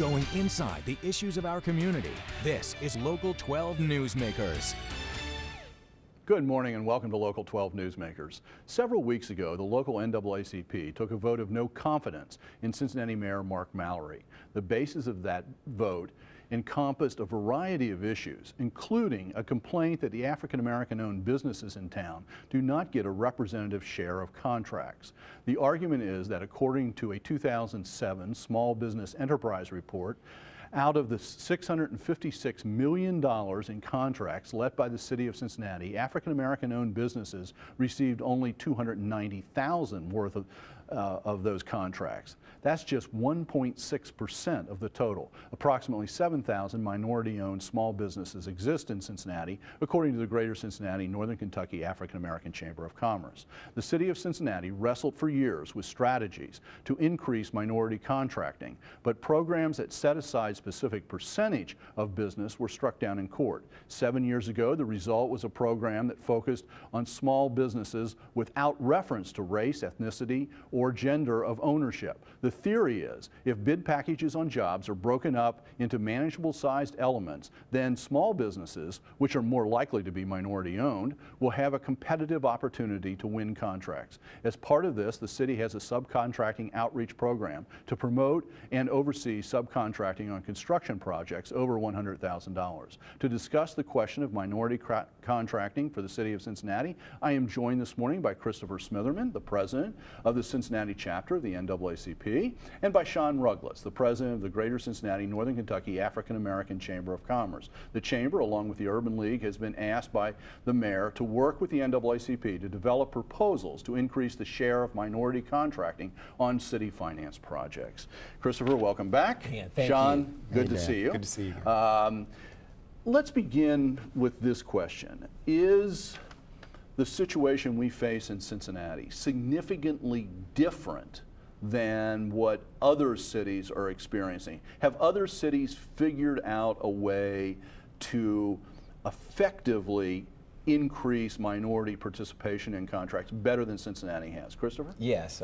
going inside the issues of our community. This is Local 12 Newsmakers. Good morning and welcome to Local 12 Newsmakers. Several weeks ago, the local NAACP took a vote of no confidence in Cincinnati Mayor Mark Mallory. The basis of that vote encompassed a variety of issues, including a complaint that the African-American-owned businesses in town do not get a representative share of contracts. The argument is that according to a 2007 Small Business Enterprise Report, out of the $656 million in contracts let by the city of Cincinnati, African-American-owned businesses received only $290,000 worth of those contracts. That's just 1.6% of the total. Approximately 7,000 minority-owned small businesses exist in Cincinnati, according to the Greater Cincinnati, Northern Kentucky African-American Chamber of Commerce. The city of Cincinnati wrestled for years with strategies to increase minority contracting, but programs that set aside specific percentage of business were struck down in court. 7 years ago, the result was a program that focused on small businesses without reference to race, ethnicity, or gender of ownership. The theory is, if bid packages on jobs are broken up into manageable sized elements, then small businesses, which are more likely to be minority owned, will have a competitive opportunity to win contracts. As part of this, the city has a subcontracting outreach program to promote and oversee subcontracting on construction projects over $100,000. To discuss the question of minority contracting for the city of Cincinnati, I am joined this morning by Christopher Smitherman, the president of the Cincinnati chapter of the NAACP, and by Sean Rugless, the president of the Greater Cincinnati, Northern Kentucky African-American Chamber of Commerce. The chamber, along with the Urban League, has been asked by the mayor to work with the NAACP to develop proposals to increase the share of minority contracting on city finance projects. Christopher, welcome back. Yeah, thank Sean, you. good to see you. Good to see you. Let's begin with this question. Is the situation we face in Cincinnati significantly different than what other cities are experiencing? Have other cities figured out a way to effectively increase minority participation in contracts better than Cincinnati has? Christopher? Yes,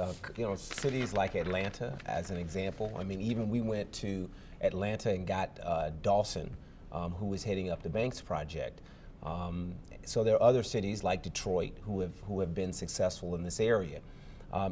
cities like Atlanta, as an example. I mean, even we went to Atlanta and got Dawson, who was heading up the Banks project. So there are other cities like Detroit who have been successful in this area.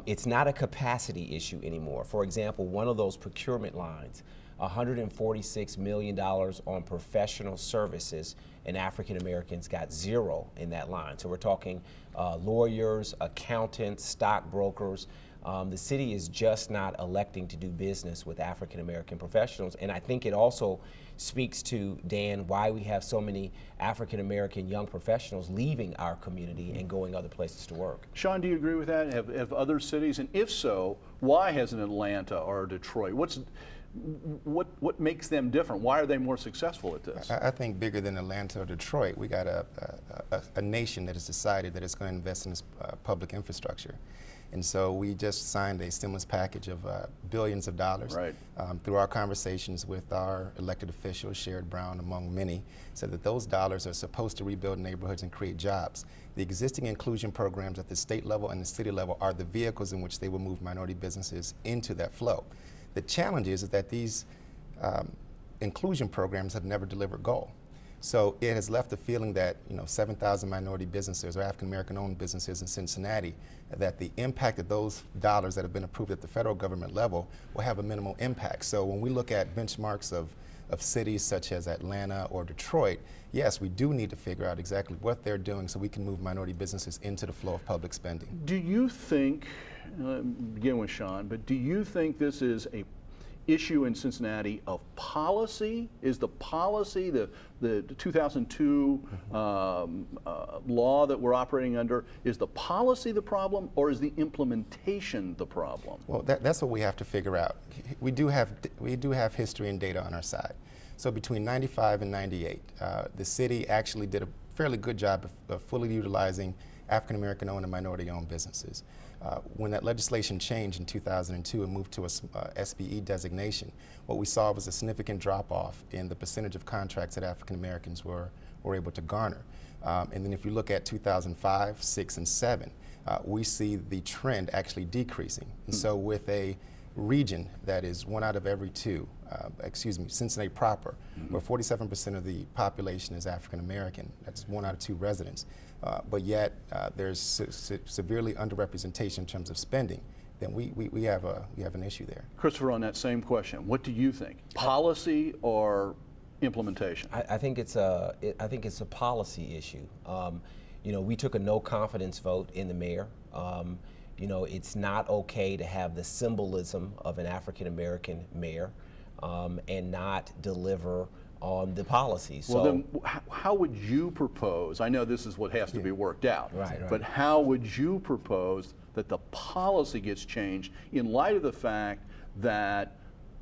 It's not a capacity issue anymore. For example, one of those procurement lines, $146 million on professional services, and African Americans got zero in that line. So we're talking lawyers, accountants, stockbrokers. The city is just not electing to do business with African American professionals, and I think it also speaks to, Dan, why we have so many African American young professionals leaving our community and going other places to work. Sean, do you agree with that? Have other cities, and if so, why hasn't Atlanta or Detroit? What makes them different? Why are they more successful at this? I think bigger than Atlanta or Detroit, we got a nation that has decided that it's going to invest in this public infrastructure. And so we just signed a stimulus package of billions of dollars. Right. Through our conversations with our elected officials, Sherrod Brown among many, said that those dollars are supposed to rebuild neighborhoods and create jobs. The existing inclusion programs at the state level and the city level are the vehicles in which they will move minority businesses into that flow. The challenge is that these inclusion programs have never delivered goal. So it has left the feeling that 7,000 minority businesses or African-American owned businesses in Cincinnati, that the impact of those dollars that have been approved at the federal government level will have a minimal impact. So when we look at benchmarks of cities such as Atlanta or Detroit, yes, we do need to figure out exactly what they're doing so we can move minority businesses into the flow of public spending. Do you think, begin with Sean, but do you think this is a issue in Cincinnati of policy? Is the policy, the 2002 law that we're operating under, is the policy the problem, or is the implementation the problem? Well, that's what we have to figure out. We do have history and data on our side. So between 95 and 98, the city actually did a fairly good job of fully utilizing African American owned and minority owned businesses. When that legislation changed in 2002 and moved to a SBE designation, what we saw was a significant drop off in the percentage of contracts that African Americans were able to garner. And then if you look at 2005, 6, and 7, we see the trend actually decreasing. And so with a region that is 1 out of every 2 Cincinnati proper, where 47% of the population is African American. That's 1 out of 2 residents. But yet there's severely underrepresentation in terms of spending. Then we have an issue there. Christopher, on that same question, what do you think? Policy or implementation? I think it's a policy issue. You know, we took a no confidence vote in the mayor. You know, it's not okay to have the symbolism of an African American mayor and not deliver on the policies. Well, then how would you propose, I know this is what has to be worked out, right. But how would you propose that the policy gets changed in light of the fact that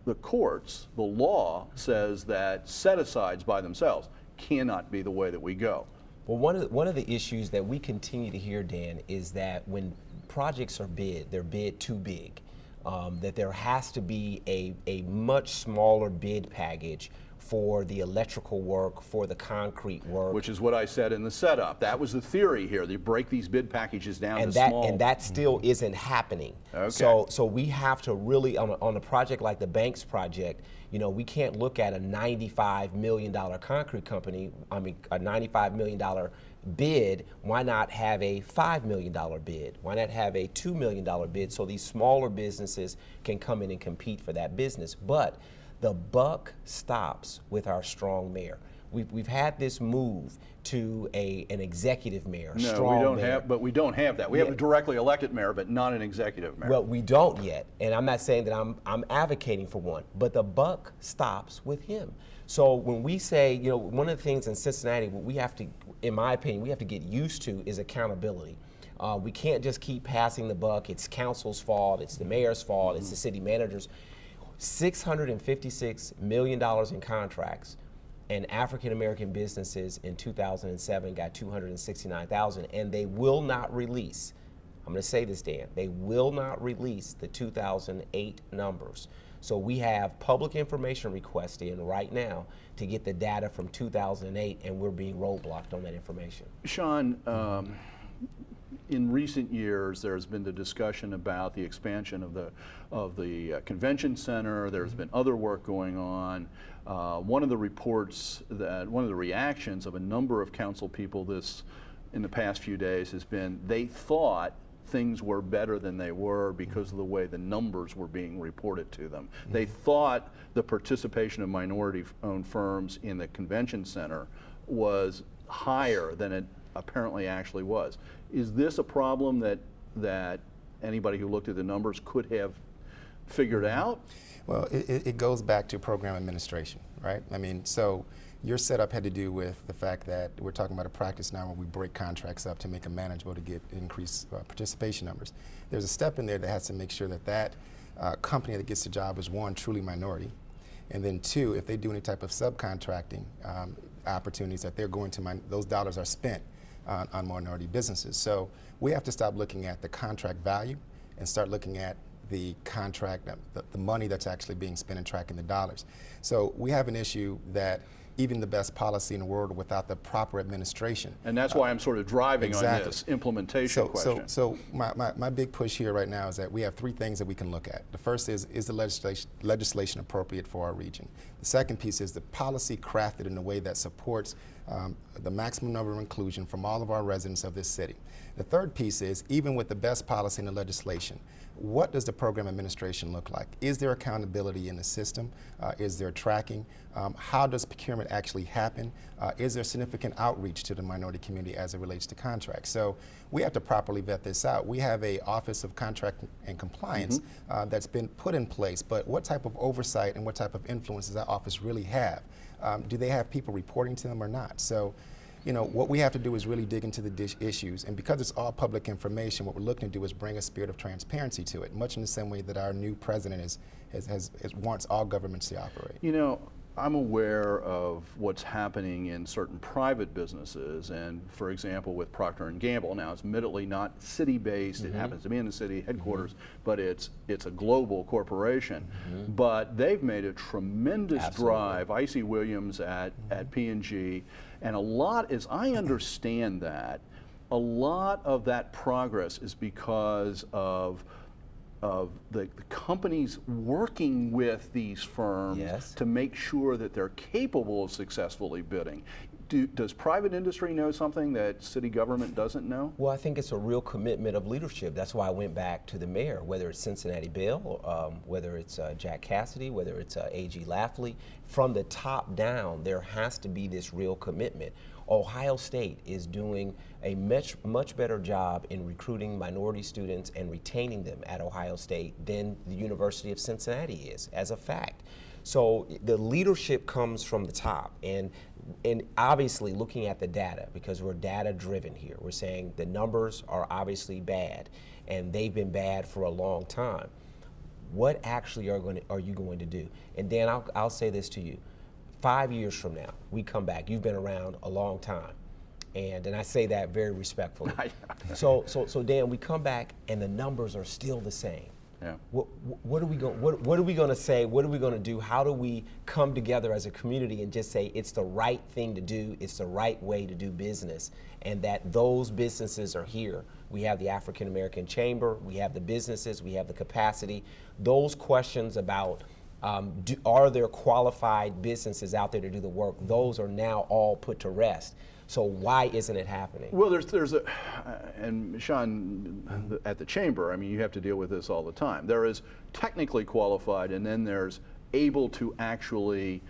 the courts, the law says that set-asides by themselves cannot be the way that we go? Well, one of the issues that we continue to hear, Dan, is that when projects are bid, they're bid too big. That there has to be a much smaller bid package for the electrical work, for the concrete work. Which is what I said in the setup. That was the theory here. They break these bid packages down to small. And that still isn't happening. Okay. So we have to really, on a project like the Banks project, you know, we can't look at a $95 million concrete company, a $95 million bid. Why not have a $5 million bid? Why not have a $2 million bid so these smaller businesses can come in and compete for that business? But the buck stops with our strong mayor. We've had this move to an executive mayor, No, strong we don't mayor. have, but we don't have that. We have a directly elected mayor, but not an executive mayor. Well, we don't yet, and I'm not saying that I'm advocating for one, but the buck stops with him. So when we say, you know, one of the things in Cincinnati, what we have to, in my opinion, we have to get used to is accountability. We can't just keep passing the buck. It's council's fault, it's the mayor's fault, it's the city manager's. $656 million in contracts, and African American businesses in 2007 got $269,000, and they will not release, I'm going to say this, Dan, they will not release the 2008 numbers. So we have public information requests in right now to get the data from 2008, and we're being roadblocked on that information. Sean, in recent years, there's been the discussion about the expansion of the convention center. There's been other work going on. One of the reactions of a number of council people in the past few days has been they thought things were better than they were because of the way the numbers were being reported to them. They thought the participation of minority-owned firms in the convention center was higher than it apparently actually was. Is this a problem that anybody who looked at the numbers could have figured out? Well, it goes back to program administration, right? I mean, so your setup had to do with the fact that we're talking about a practice now where we break contracts up to make them manageable to get increased participation numbers. There's a step in there that has to make sure that company that gets the job is, one, truly minority, and then two, if they do any type of subcontracting opportunities, that they're going to those dollars are spent on minority businesses. So we have to stop looking at the contract value and start looking at the contract, the money that's actually being spent and tracking the dollars. So we have an issue that even the best policy in the world without the proper administration. And that's why I'm sort of driving exactly. on this implementation question. So my big push here right now is that we have 3 things that we can look at. The first is the legislation appropriate for our region? The second piece is the policy crafted in a way that supports the maximum number of inclusion from all of our residents of this city. The third piece is, even with the best policy in the legislation, what does the program administration look like? Is there accountability in the system? Is there tracking? How does procurement actually happen? Is there significant outreach to the minority community as it relates to contracts? So we have to properly vet this out. We have an Office of Contract and Compliance that's been put in place, but what type of oversight and what type of influence does that office really have? Do they have people reporting to them or not? So, you know, what we have to do is really dig into the issues, and because it's all public information, what we're looking to do is bring a spirit of transparency to it, much in the same way that our new president wants all governments to operate. You know, I'm aware of what's happening in certain private businesses, and for example with Procter & Gamble. Now it's admittedly not city-based, it happens to be in the city headquarters, but it's a global corporation. But they've made a tremendous drive. I see Williams at P&G, and a lot, as I understand that, a lot of that progress is because of of the companies working with these firms Yes. to make sure that they're capable of successfully bidding. Does private industry know something that city government doesn't know? Well, I think it's a real commitment of leadership. That's why I went back to the mayor, whether it's Cincinnati Bill, whether it's Jack Cassidy, whether it's A.G. Lafley. From the top down, there has to be this real commitment. Ohio State is doing a much better job in recruiting minority students and retaining them at Ohio State than the University of Cincinnati is, as a fact. So the leadership comes from the top, and obviously looking at the data, because we're data driven here. We're saying the numbers are obviously bad, and they've been bad for a long time. What actually are you going to do? And Dan, I'll say this to you. 5 years from now, we come back. You've been around a long time, and I say that very respectfully. So Dan, we come back and the numbers are still the same. Yeah. What are we going to say? What are we going to do? How do we come together as a community and just say it's the right thing to do, it's the right way to do business, and that those businesses are here? We have the African American Chamber, we have the businesses, we have the capacity. Those questions about are there qualified businesses out there to do the work, those are now all put to rest. So why isn't it happening? Well, there's a, and Sean, at the chamber, I mean, you have to deal with this all the time. There is technically qualified, and then there's able to actually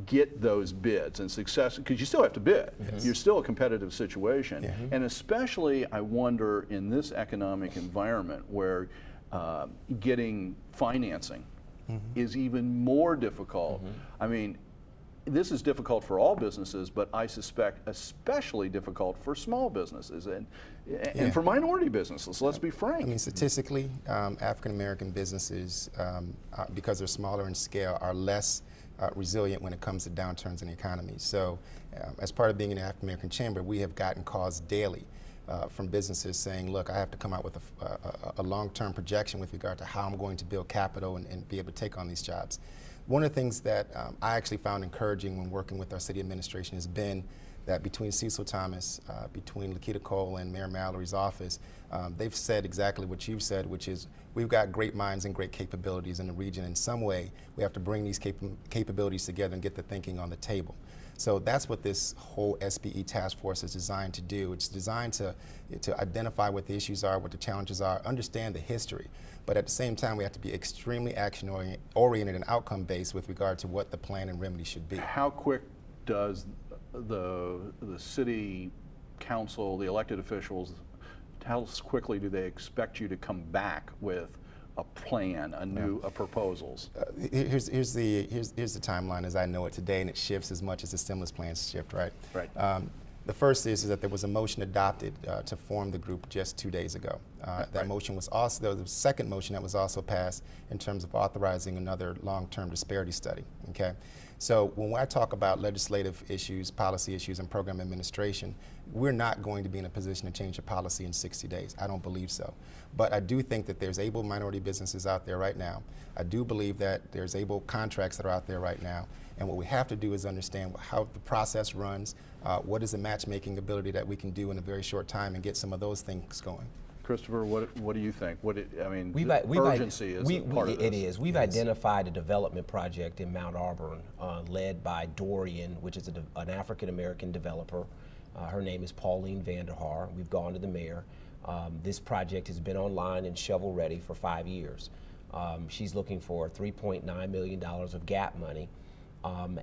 get those bids and success, because you still have to bid. Yes. You're still a competitive situation. Yeah. And especially, I wonder, in this economic environment where getting financing is even more difficult. I mean, this is difficult for all businesses, but I suspect especially difficult for small businesses and for minority businesses, let's be frank. I mean, statistically, African American businesses, because they're smaller in scale, are less resilient when it comes to downturns in the economy. So as part of being in the African American Chamber, we have gotten calls daily from businesses saying, look, I have to come out with a long-term projection with regard to how I'm going to build capital and be able to take on these jobs. One of the things that I actually found encouraging when working with our city administration has been that between Cecil Thomas, between Lakita Cole and Mayor Mallory's office, they've said exactly what you've said, which is we've got great minds and great capabilities in the region. In some way, we have to bring these capabilities together and get the thinking on the table. So that's what this whole SBE task force is designed to do. It's designed to identify what the issues are, what the challenges are, understand the history. But at the same time, we have to be extremely action-oriented and outcome-based with regard to what the plan and remedy should be. How quick does the city council, the elected officials, how quickly do they expect you to come back with a plan, proposals? Here's the timeline as I know it today, and it shifts as much as the stimulus plans shift, right? Right. The first is that there was a motion adopted to form the group just 2 days ago. That motion was also, there was a second motion that was also passed in terms of authorizing another long-term disparity study, okay? So when I talk about legislative issues, policy issues, and program administration, we're not going to be in a position to change a policy in 60 days. I don't believe so. But I do think that there's able minority businesses out there right now. I do believe that there's able contracts that are out there right now. And what we have to do is understand how the process runs, what is the matchmaking ability that we can do in a very short time and get some of those things going. Christopher, what do you think? Urgency is part of this. It is. We've identified a development project in Mount Auburn led by Dorian, which is an African-American developer. Her name is Pauline Vanderhaar. We've gone to the mayor. This project has been online and shovel-ready for 5 years. She's looking for $3.9 million of GAP money.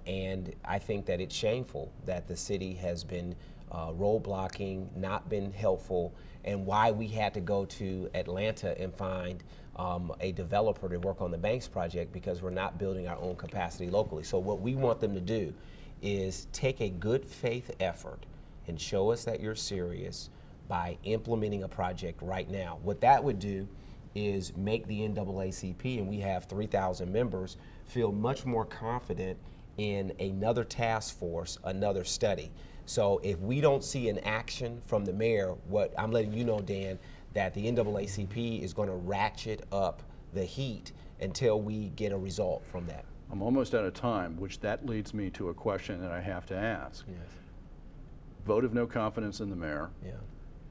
And I think that it's shameful that the city has been roadblocking, not been helpful, and why we had to go to Atlanta and find a developer to work on the Banks project, because we're not building our own capacity locally. So what we want them to do is take a good faith effort and show us that you're serious by implementing a project right now. What that would do is make the NAACP, and we have 3,000 members, feel much more confident in another task force, another study. So if we don't see an action from the mayor, what I'm letting you know, Dan, that the NAACP is going to ratchet up the heat until we get a result from that. I'm almost out of time, which that leads me to a question that I have to ask. Yes. Vote of no confidence in the mayor. Yeah.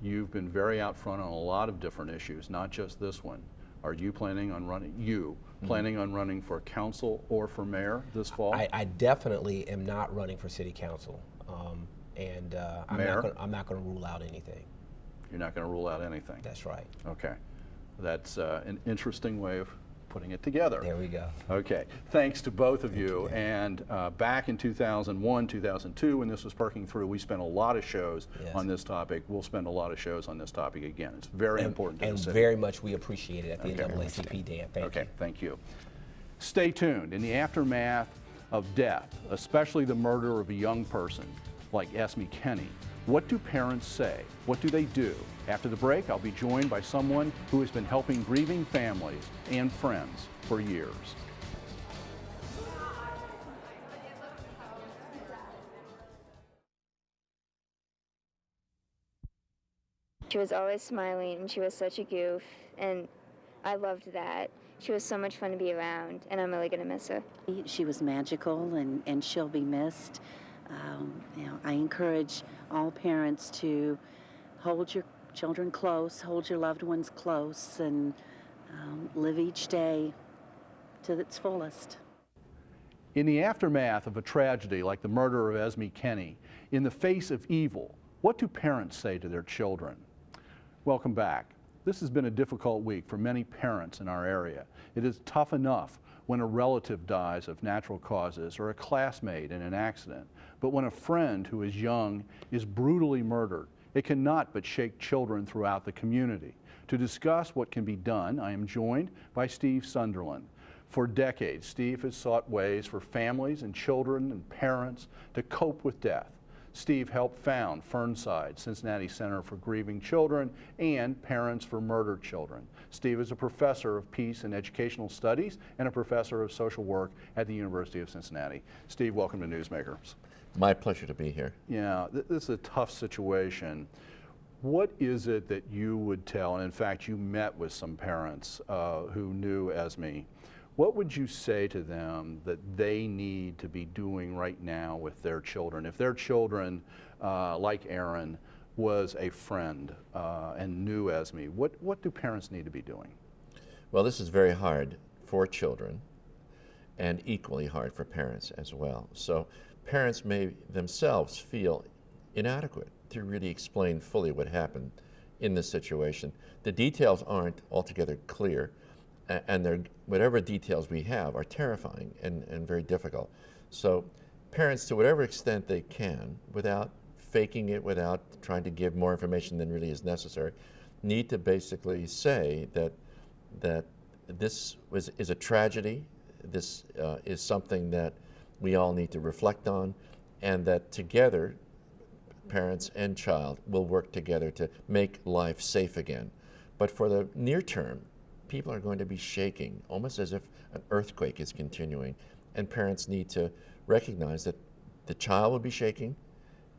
You've been very out front on a lot of different issues, not just this one. Are you planning on running? Planning on running for council or for mayor this fall? I definitely am not running for city council, and I'm not going to rule out anything. You're not going to rule out anything. That's right. Okay, that's an interesting way of putting it together. There we go. Okay, thanks to both of you. And back in 2001, 2002, when this was perking through, we spent a lot of shows on this topic. We'll spend a lot of shows on this topic again. It's very important to the city. And very much we appreciate it at the NAACP, Dan. Thank you. Okay, thank you. Stay tuned. In the aftermath of death, especially the murder of a young person like Esme Kenney, what do parents say? What do they do? After the break, I'll be joined by someone who has been helping grieving families and friends for years. She was always smiling, and she was such a goof, and I loved that. She was so much fun to be around, and I'm really going to miss her. She was magical, and she'll be missed. I encourage all parents to hold your children close, hold your loved ones close, and live each day to its fullest. In the aftermath of a tragedy like the murder of Esme Kenney, in the face of evil, what do parents say to their children? Welcome back. This has been a difficult week for many parents in our area. It is tough enough when a relative dies of natural causes or a classmate in an accident, but when a friend who is young is brutally murdered, it cannot but shake children throughout the community. To discuss what can be done, I am joined by Steve Sunderland. For decades, Steve has sought ways for families and children and parents to cope with death. Steve helped found Fernside, Cincinnati Center for Grieving Children and Parents for Murdered Children. Steve is a professor of peace and educational studies and a professor of social work at the University of Cincinnati. Steve, welcome to Newsmakers. My pleasure to be here. Yeah, this is a tough situation. What is it that you would tell, and in fact you met with some parents who knew Esme, what would you say to them that they need to be doing right now with their children? If their children, like Aaron, was a friend and knew Esme, what do parents need to be doing? Well, this is very hard for children and equally hard for parents as well. So parents may themselves feel inadequate to really explain fully what happened in this situation. The details aren't altogether clear, and whatever details we have are terrifying and very difficult. So parents, to whatever extent they can, without faking it, without trying to give more information than really is necessary, need to basically say that this is a tragedy, this is something that we all need to reflect on, and that together, parents and child will work together to make life safe again. But for the near term, people are going to be shaking, almost as if an earthquake is continuing, and parents need to recognize that the child will be shaking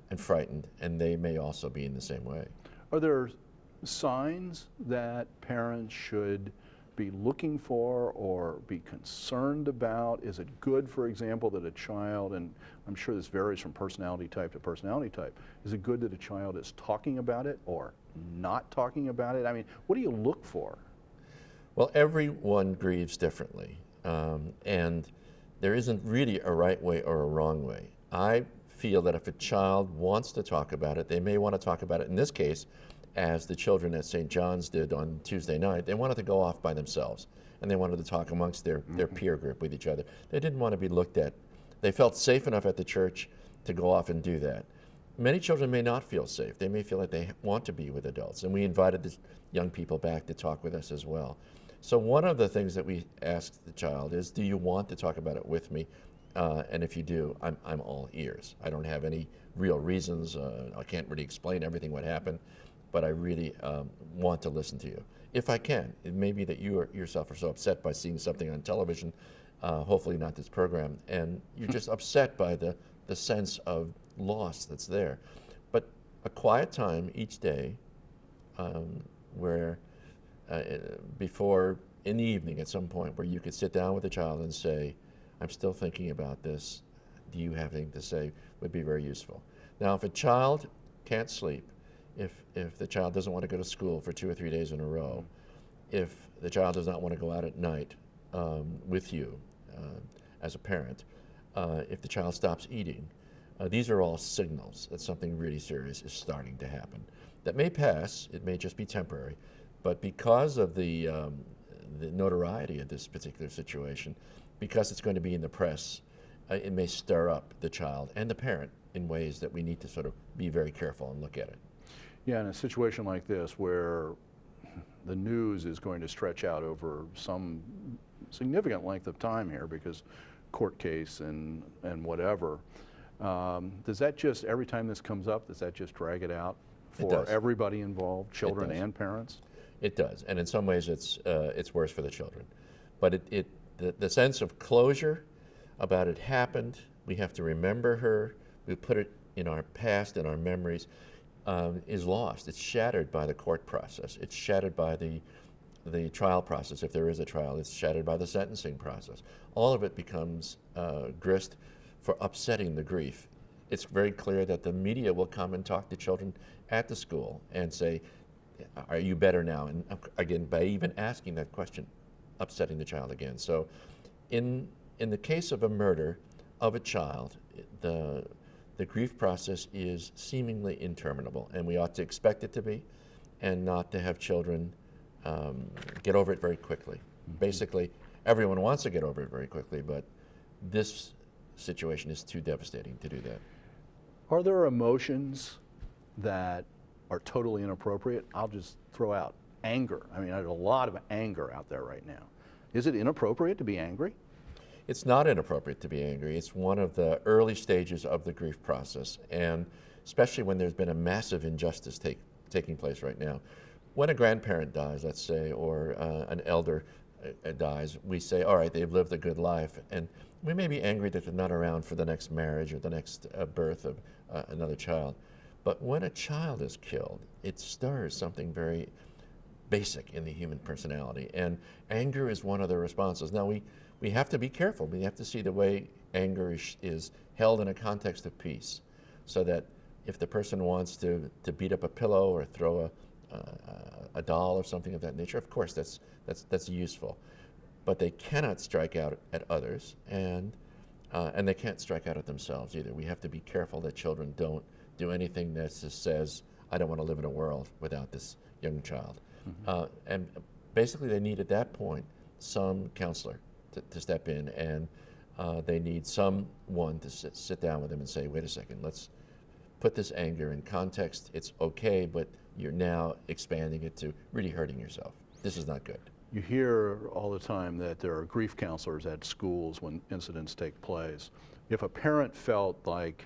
and frightened, and they may also be in the same way. Are there signs that parents should be looking for or be concerned about? Is it good, for example, that a child, and I'm sure this varies from personality type to personality type, is it good that a child is talking about it or not talking about it? I mean, what do you look for? Well, everyone grieves differently, and there isn't really a right way or a wrong way. I feel that if a child wants to talk about it, they may want to talk about it, in this case, as the children at St. John's did on Tuesday night. They wanted to go off by themselves, and they wanted to talk amongst their peer group with each other. They didn't want to be looked at. They felt safe enough at the church to go off and do that. Many children may not feel safe. They may feel like they want to be with adults, and we invited the young people back to talk with us as well. So one of the things that we asked the child is, do you want to talk about it with me? And if you do, I'm all ears. I don't have any real reasons. I can't really explain everything what happened, but I really want to listen to you. If I can, it may be that you yourself are so upset by seeing something on television, hopefully not this program, and you're just upset by the sense of loss that's there. But a quiet time each day where before, in the evening at some point, where you could sit down with the child and say, I'm still thinking about this, do you have anything to say, would be very useful. Now, if a child can't sleep, if the child doesn't want to go to school for 2 or 3 days in a row, if the child does not want to go out at night with you as a parent, if the child stops eating, these are all signals that something really serious is starting to happen. That may pass, it may just be temporary, but because of the notoriety of this particular situation, because it's going to be in the press, it may stir up the child and the parent in ways that we need to sort of be very careful and look at it. Yeah, in a situation like this where the news is going to stretch out over some significant length of time here because court case and whatever, does that just, every time this comes up, does that just drag it out for everybody involved, children and parents? It does, and in some ways it's worse for the children. But the sense of closure about it happened, we have to remember her, we put it in our past, in our memories, is lost. It's shattered by the court process. It's shattered by the trial process, if there is a trial. It's shattered by the sentencing process. All of it becomes grist for upsetting the grief. It's very clear that the media will come and talk to children at the school and say, are you better now? And again, by even asking that question, upsetting the child again. So in the case of a murder of a child, the grief process is seemingly interminable, and we ought to expect it to be, and not to have children get over it very quickly. Mm-hmm. Basically, everyone wants to get over it very quickly, but this situation is too devastating to do that. Are there emotions that are totally inappropriate? I'll just throw out anger. I mean, there's a lot of anger out there right now. Is it inappropriate to be angry? It's not inappropriate to be angry. It's one of the early stages of the grief process, and especially when there's been a massive injustice taking place right now. When a grandparent dies, let's say, or an elder dies, we say, all right, they've lived a good life, and we may be angry that they're not around for the next marriage or the next birth of another child. But when a child is killed, it stirs something very basic in the human personality, and anger is one of the responses. Now, we have to be careful. We have to see the way anger is held in a context of peace, so that if the person wants to beat up a pillow or throw a doll or something of that nature, of course that's useful. But they cannot strike out at others, and they can't strike out at themselves either. We have to be careful that children don't do anything that just says, I don't want to live in a world without this young child. Mm-hmm. And basically they need at that point some counselor to step in, and they need someone to sit down with them and say, wait a second, let's put this anger in context. It's okay, but you're now expanding it to really hurting yourself. This is not good. You hear all the time that there are grief counselors at schools when incidents take place. If a parent felt like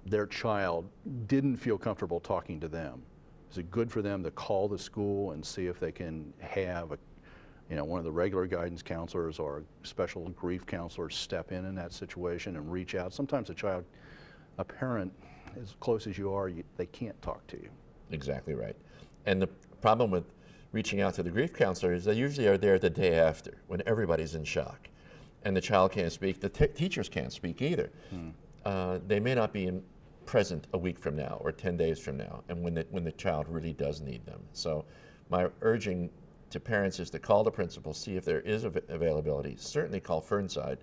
their child didn't feel comfortable talking to them, is it good for them to call the school and see if they can have one of the regular guidance counselors or a special grief counselor step in that situation and reach out? Sometimes a parent, as close as you are, they can't talk to you. Exactly right. And the problem with reaching out to the grief counselor is they usually are there the day after, when everybody's in shock, and the child can't speak. The teachers can't speak either. They may not be present a week from now or 10 days from now, and when the child really does need them. So my urging to parents is to call the principal, see if there is availability. Certainly call Fernside.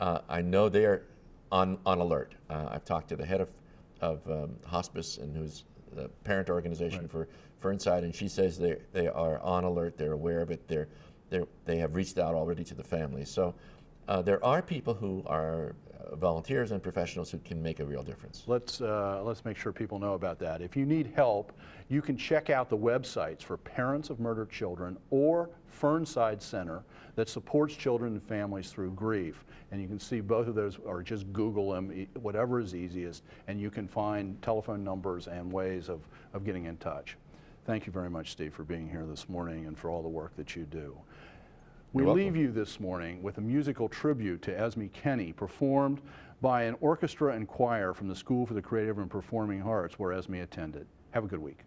I know they're on alert. I've talked to the head of hospice, and who's the parent organization for Fernside, and she says they are on alert. They're aware of it. They have reached out already to the family. So there are people who are volunteers and professionals who can make a real difference. Let's make sure people know about that. If you need help, you can check out the websites for Parents of Murdered Children or Fernside Center that supports children and families through grief. And you can see both of those, or just Google them, whatever is easiest, and you can find telephone numbers and ways of getting in touch. Thank you very much, Steve, for being here this morning and for all the work that you do. We leave you this morning with a musical tribute to Esme Kenney, performed by an orchestra and choir from the School for the Creative and Performing Arts, where Esme attended. Have a good week.